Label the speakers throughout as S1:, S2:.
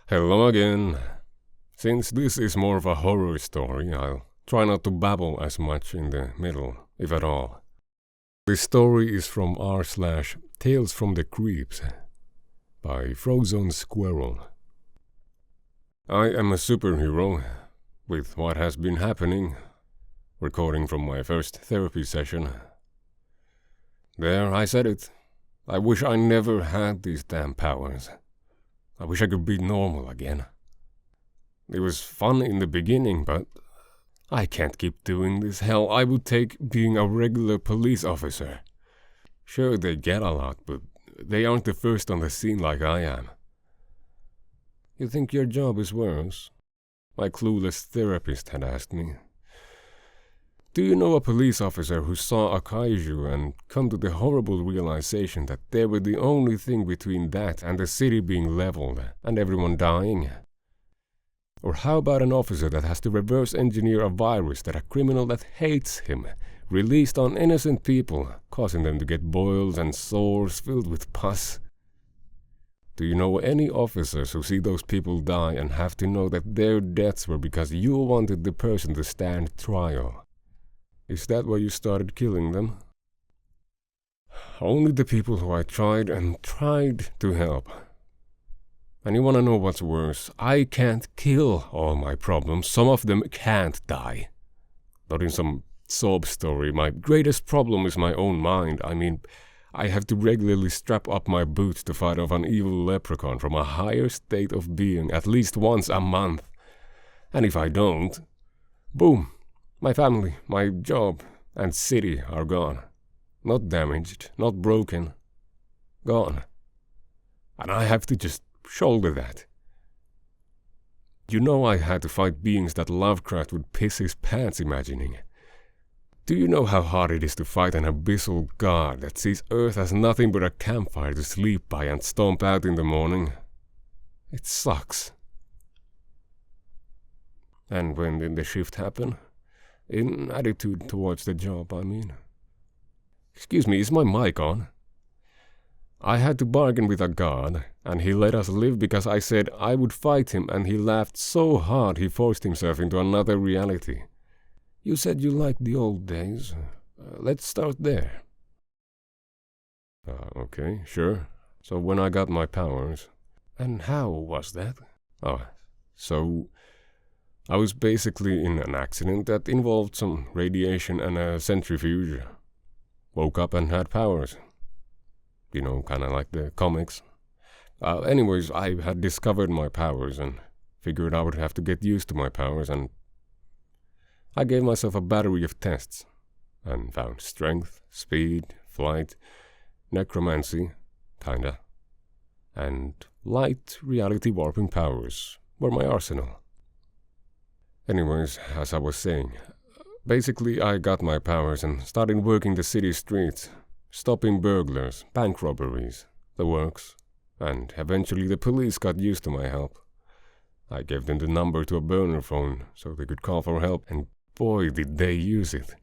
S1: Hello again. Since this is more of a horror story, I'll try not to babble as much in the middle, if at all. This story is from r/TalesFromTheCreeps by FroZoneSquirel. I am a superhero, with what has been happening, recording from my first therapy session. There, I said it. I wish I never had these damn powers. I wish I could be normal again. It was fun in the beginning, but I can't keep doing this. Hell, I would take being a regular police officer. Sure, they get a lot, but they aren't the first on the scene like I am. You think your job is worse? My clueless therapist had asked me. Do you know a police officer who saw a kaiju and come to the horrible realization that they were the only thing between that and the city being leveled and everyone dying? Or how about an officer that has to reverse engineer a virus that a criminal that hates him released on innocent people, causing them to get boils and sores filled with pus? Do you know any officers who see those people die and have to know that their deaths were because you wanted the person to stand trial? Is that why you started killing them? Only the people who I tried to help. And you wanna know what's worse? I can't kill all my problems. Some of them can't die. Not in some sob story. My greatest problem is my own mind. I mean, I have to regularly strap up my boots to fight off an evil leprechaun from a higher state of being at least once a month. And if I don't, boom. My family, my job, and city are gone. Not damaged, not broken. Gone. And I have to just shoulder that. You know I had to fight beings that Lovecraft would piss his pants imagining. Do you know how hard it is to fight an abyssal god that sees Earth as nothing but a campfire to sleep by and stomp out in the morning? It sucks. And when did the shift happen? In attitude towards the job, I mean. Excuse me, is my mic on? I had to bargain with a god, and he let us live because I said I would fight him, and he laughed so hard he forced himself into another reality. You said you liked the old days. Let's start there. Okay, sure. So when I got my powers. And how was that? So I was basically in an accident that involved some radiation and a centrifuge. Woke up and had powers. You know, kinda like the comics. Anyways, I had discovered my powers and figured I would have to get used to my powers, and I gave myself a battery of tests and found strength, speed, flight, necromancy, kinda, and light reality warping powers were my arsenal. Anyways, as I was saying, basically I got my powers and started working the city streets, stopping burglars, bank robberies, the works, and eventually the police got used to my help. I gave them the number to a burner phone so they could call for help, and boy did they use it.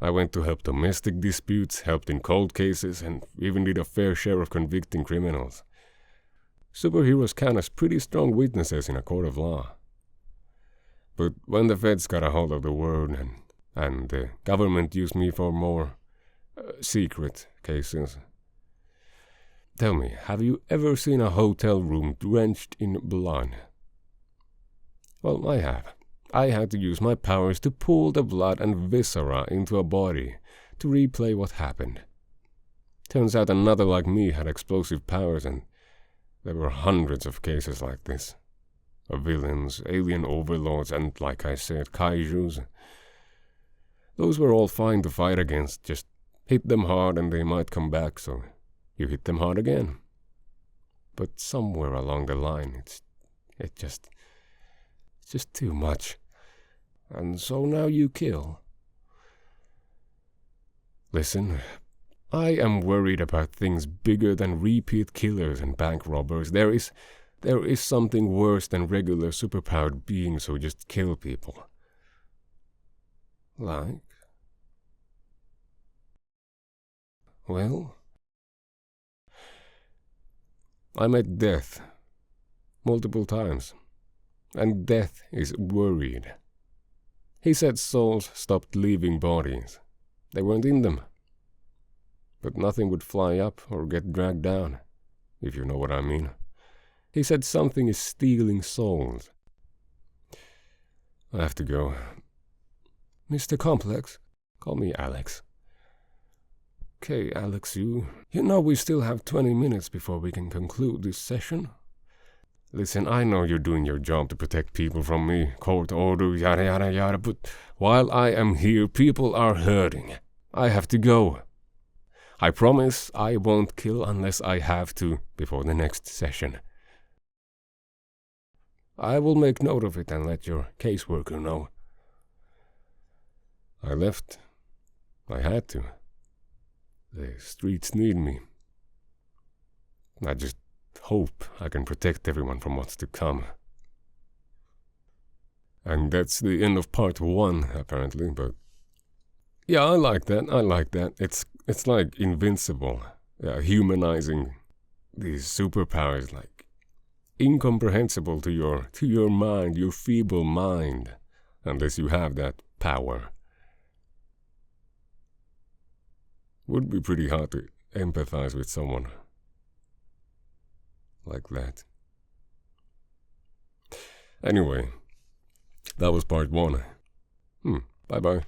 S1: I went to help domestic disputes, helped in cold cases, and even did a fair share of convicting criminals. Superheroes count as pretty strong witnesses in a court of law. But when the feds got a hold of the word and the government used me for more secret cases. Tell me, have you ever seen a hotel room drenched in blood? Well, I have. I had to use my powers to pull the blood and viscera into a body to replay what happened. Turns out another like me had explosive powers, and there were hundreds of cases like this. Of villains, alien overlords, and, like I said, kaijus. Those were all fine to fight against. Just hit them hard and they might come back, so you hit them hard again. But somewhere along the line, it's just too much. And so now you kill. Listen, I am worried about things bigger than repeat killers and bank robbers. There is something worse than regular superpowered beings who just kill people. Like? Well, I met death multiple times. And death is worried. He said souls stopped leaving bodies. They weren't in them. But nothing would fly up or get dragged down, if you know what I mean. He said something is stealing souls. I have to go. Mr. Complex, call me Alex. Okay, Alex, you know we still have 20 minutes before we can conclude this session. Listen, I know you're doing your job to protect people from me, court order, yada yada yada, but while I am here, people are hurting. I have to go. I promise I won't kill unless I have to before the next session. I will make note of it and let your caseworker know. I left. I had to. The streets need me. I just hope I can protect everyone from what's to come. And that's the end of part 1, apparently, but yeah, I like that. It's like invincible, humanizing these superpowers, like incomprehensible to your mind, your feeble mind, unless you have that power. Would be pretty hard to empathize with someone like that. Anyway, that was part 1. Bye-bye.